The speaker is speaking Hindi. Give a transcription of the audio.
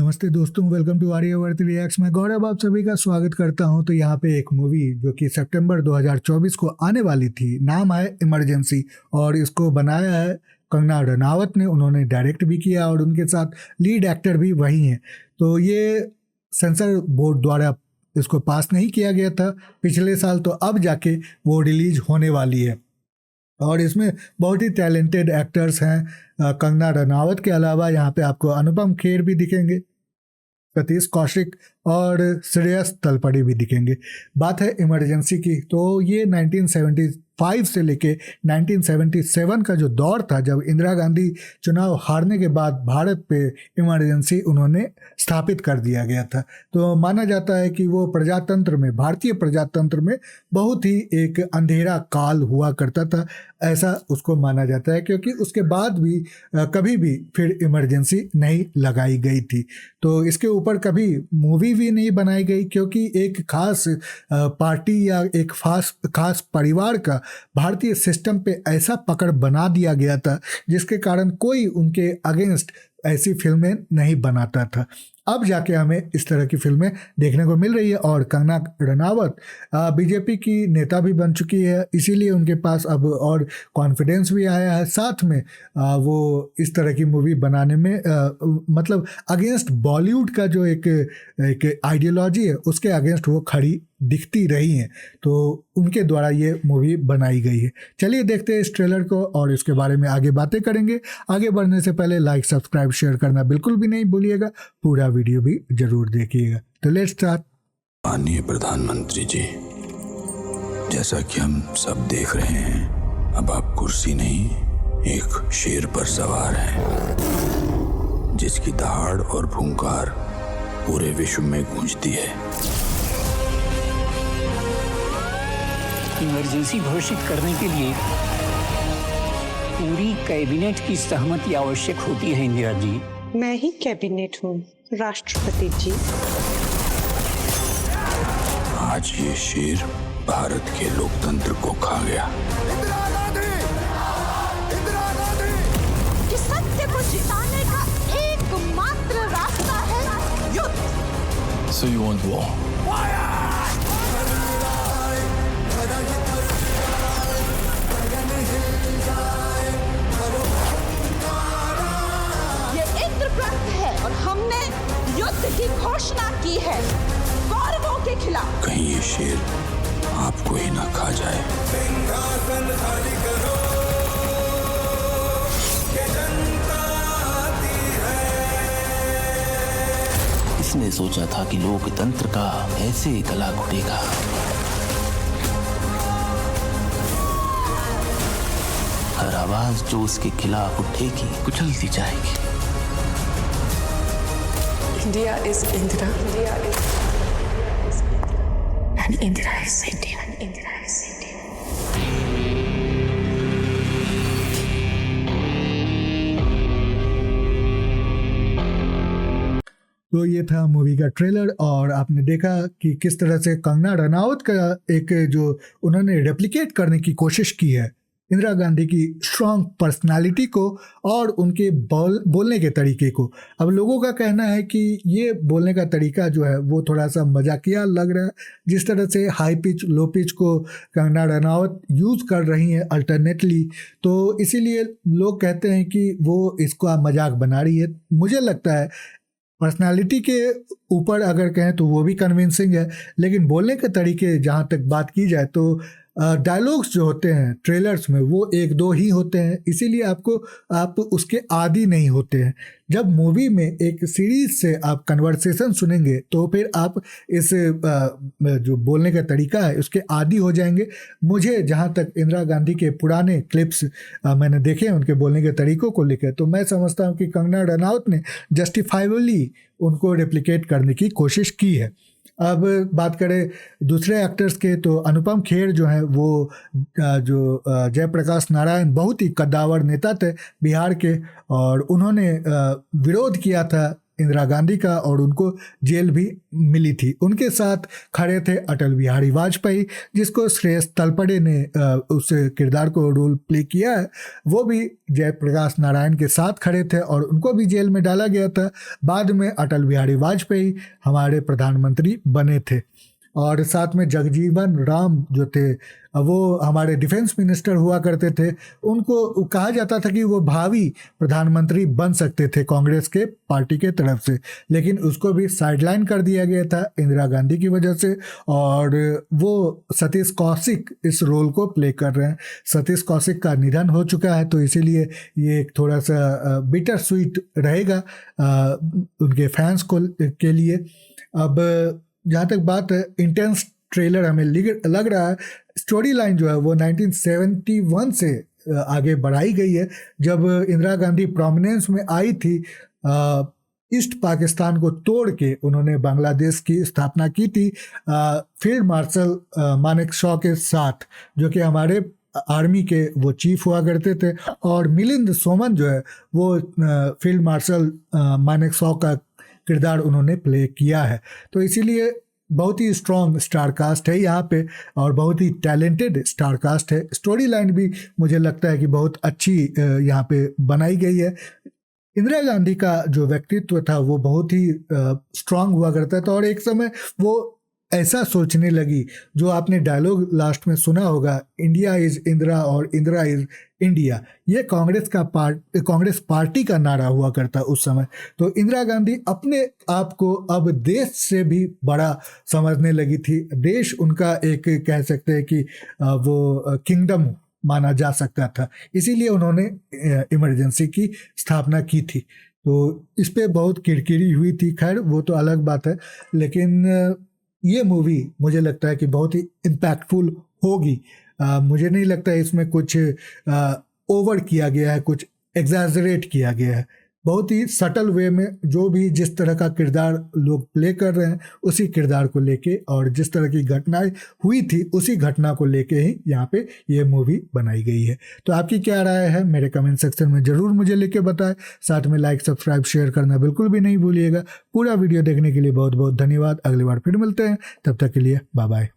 नमस्ते दोस्तों, वेलकम टू आर्यावर्त रिएक्ट्स। मैं गौरव आप सभी का स्वागत करता हूं। तो यहाँ पे एक मूवी जो कि सितंबर 2024 को आने वाली थी, नाम है इमरजेंसी, और इसको बनाया है कंगना रनावत ने। उन्होंने डायरेक्ट भी किया और उनके साथ लीड एक्टर भी वही हैं। तो ये सेंसर बोर्ड द्वारा इसको पास नहीं किया गया था पिछले साल, तो अब जाके वो रिलीज होने वाली है। और इसमें बहुत ही टैलेंटेड एक्टर्स हैं। कंगना रनावत के अलावा यहाँ पे आपको अनुपम खेर भी दिखेंगे, सतीश कौशिक और श्रेयस तलपड़े भी दिखेंगे। बात है इमरजेंसी की, तो ये 1975 से लेके 1977 का जो दौर था, जब इंदिरा गांधी चुनाव हारने के बाद भारत पे इमरजेंसी उन्होंने स्थापित कर दिया गया था। तो माना जाता है कि वो प्रजातंत्र में, भारतीय प्रजातंत्र में बहुत ही एक अंधेरा काल हुआ करता था, ऐसा उसको माना जाता है, क्योंकि उसके बाद भी कभी भी फिर इमरजेंसी नहीं लगाई गई थी। तो इसके ऊपर कभी मूवी भी नहीं बनाई गई, क्योंकि एक खास पार्टी या एक खास परिवार का भारतीय सिस्टम पे ऐसा पकड़ बना दिया गया था, जिसके कारण कोई उनके अगेंस्ट ऐसी फिल्में नहीं बनाता था। अब जाके हमें इस तरह की फिल्में देखने को मिल रही है। और कंगना रनावत बीजेपी की नेता भी बन चुकी है, इसीलिए उनके पास अब और कॉन्फिडेंस भी आया है। साथ में वो इस तरह की मूवी बनाने में मतलब अगेंस्ट बॉलीवुड का जो एक आइडियोलॉजी है, उसके अगेंस्ट वो खड़ी दिखती रही हैं। तो उनके द्वारा ये मूवी बनाई गई है। चलिए देखते हैं इस ट्रेलर को और इसके बारे में आगे बातें करेंगे। आगे बढ़ने से पहले लाइक, सब्सक्राइब, शेयर करना बिल्कुल भी नहीं भूलिएगा। पूरा वीडियो भी जरूर देखिएगा। तो लेट्स स्टार्ट। माननीय प्रधानमंत्री जी, जैसा कि हम सब देख रहे हैं, अब आप कुर्सी नहीं, एक शेर पर सवार हैं, जिसकी दहाड़ और भूंकार पूरे विश्व में गूंजती है। इमरजेंसी घोषित करने के लिए पूरी कैबिनेट की सहमति आवश्यक होती है। इंदिरा जी, मैं ही कैबिनेट हूँ राष्ट्रपति जी। आज ये शेर भारत के लोकतंत्र को खा गया। कि सत्य को जिताने का एकमात्र रास्ता है युद्ध। So you want war? ये इंद्रप्रस्थ है और हमने युद्ध की घोषणा की है कौरवों के खिलाफ। कहीं ये शेर आपको ही ना खा जाए। सिंहासन खाली करो, ये जनता आती है। इसने सोचा था कि लोकतंत्र का ऐसे गला घुटेगा। हर आवाज जो उसके खिलाफ उठेगी, कुचलती जाएगी। India is Indira. And Indira is India. तो ये था मूवी का ट्रेलर, और आपने देखा कि किस तरह से कंगना रनावत का एक जो उन्होंने रेप्लिकेट करने की कोशिश की है इंदिरा गांधी की स्ट्रॉन्ग पर्सनालिटी को और उनके बोलने के तरीके को। अब लोगों का कहना है कि ये बोलने का तरीका जो है वो थोड़ा सा मजाकिया लग रहा है, जिस तरह से हाई पिच लो पिच को कंगना रनावत यूज़ कर रही हैं अल्टरनेटली। तो इसीलिए लोग कहते हैं कि वो इसका मजाक बना रही है। मुझे लगता है पर्सनालिटी के ऊपर अगर कहें तो वो भी कन्विंसिंग है, लेकिन बोलने के तरीके जहाँ तक बात की जाए तो डायलॉग्स जो होते हैं ट्रेलर्स में वो एक दो ही होते हैं, इसीलिए आप उसके आदी नहीं होते हैं। जब मूवी में एक सीरीज से आप कन्वर्सेशन सुनेंगे तो फिर आप इस जो बोलने का तरीका है उसके आदी हो जाएंगे। मुझे जहाँ तक इंदिरा गांधी के पुराने क्लिप्स मैंने देखे हैं उनके बोलने के तरीकों को लेकर, तो मैं समझता हूँ कि कंगना रनावत ने जस्टिफाइबली उनको रेप्लिकेट करने की कोशिश की है। अब बात करें दूसरे एक्टर्स के, तो अनुपम खेर जो है वो जो जयप्रकाश नारायण बहुत ही कद्दावर नेता थे बिहार के, और उन्होंने विरोध किया था इंदिरा गांधी का और उनको जेल भी मिली थी। उनके साथ खड़े थे अटल बिहारी वाजपेयी, जिसको श्रेयस तलपड़े ने उस किरदार को रोल प्ले किया है। वो भी जयप्रकाश नारायण के साथ खड़े थे और उनको भी जेल में डाला गया था। बाद में अटल बिहारी वाजपेयी हमारे प्रधानमंत्री बने थे और साथ में जगजीवन राम जो थे वो हमारे डिफेंस मिनिस्टर हुआ करते थे। उनको कहा जाता था कि वो भावी प्रधानमंत्री बन सकते थे कांग्रेस के पार्टी के तरफ से, लेकिन उसको भी साइडलाइन कर दिया गया था इंदिरा गांधी की वजह से और वो सतीश कौशिक इस रोल को प्ले कर रहे हैं। सतीश कौशिक का निधन हो चुका है तो इसीलिए ये एक थोड़ा सा बिटर स्वीट रहेगा उनके फैंस को के लिए। अब जहाँ तक बात है, इंटेंस ट्रेलर हमें लग रहा है। स्टोरी लाइन जो है वो 1971 से आगे बढ़ाई गई है, जब इंदिरा गांधी प्रोमिनेंस में आई थी। ईस्ट पाकिस्तान को तोड़ के उन्होंने बांग्लादेश की स्थापना की थी फील्ड मार्शल मानेकशॉ के साथ, जो कि हमारे आर्मी के वो चीफ हुआ करते थे। और मिलिंद सोमन जो है वो फील्ड मार्शल मानेकशॉ का किरदार उन्होंने प्ले किया है। तो इसीलिए बहुत ही स्ट्रॉन्ग स्टार कास्ट है यहाँ पे और बहुत ही टैलेंटेड स्टार कास्ट है। स्टोरी लाइन भी मुझे लगता है कि बहुत अच्छी यहाँ पे बनाई गई है। इंदिरा गांधी का जो व्यक्तित्व था वो बहुत ही स्ट्रांग हुआ करता था और एक समय वो ऐसा सोचने लगी, जो आपने डायलॉग लास्ट में सुना होगा, इंडिया इज इंदिरा और इंदिरा इज इंडिया, ये कांग्रेस पार्टी का नारा हुआ करता उस समय। तो इंदिरा गांधी अपने आप को अब देश से भी बड़ा समझने लगी थी। देश उनका एक कह सकते हैं कि वो किंगडम माना जा सकता था, इसीलिए उन्होंने इमरजेंसी की स्थापना की थी। तो इस पे बहुत किरकिरी हुई थी, खैर वो तो अलग बात है, लेकिन ये मूवी मुझे लगता है कि बहुत ही इम्पैक्टफुल होगी। मुझे नहीं लगता है इसमें कुछ ओवर किया गया है, कुछ एग्जैजरेट किया गया है। बहुत ही सटल वे में जो भी जिस तरह का किरदार लोग प्ले कर रहे हैं उसी किरदार को लेके और जिस तरह की घटनाएं हुई थी उसी घटना को लेके ही यहाँ पे ये मूवी बनाई गई है। तो आपकी क्या राय है मेरे कमेंट सेक्शन में ज़रूर मुझे लिख के बताएं। साथ में लाइक सब्सक्राइब शेयर करना बिल्कुल भी नहीं भूलिएगा। पूरा वीडियो देखने के लिए बहुत बहुत धन्यवाद। अगली बार फिर मिलते हैं, तब तक के लिए बाय बाय।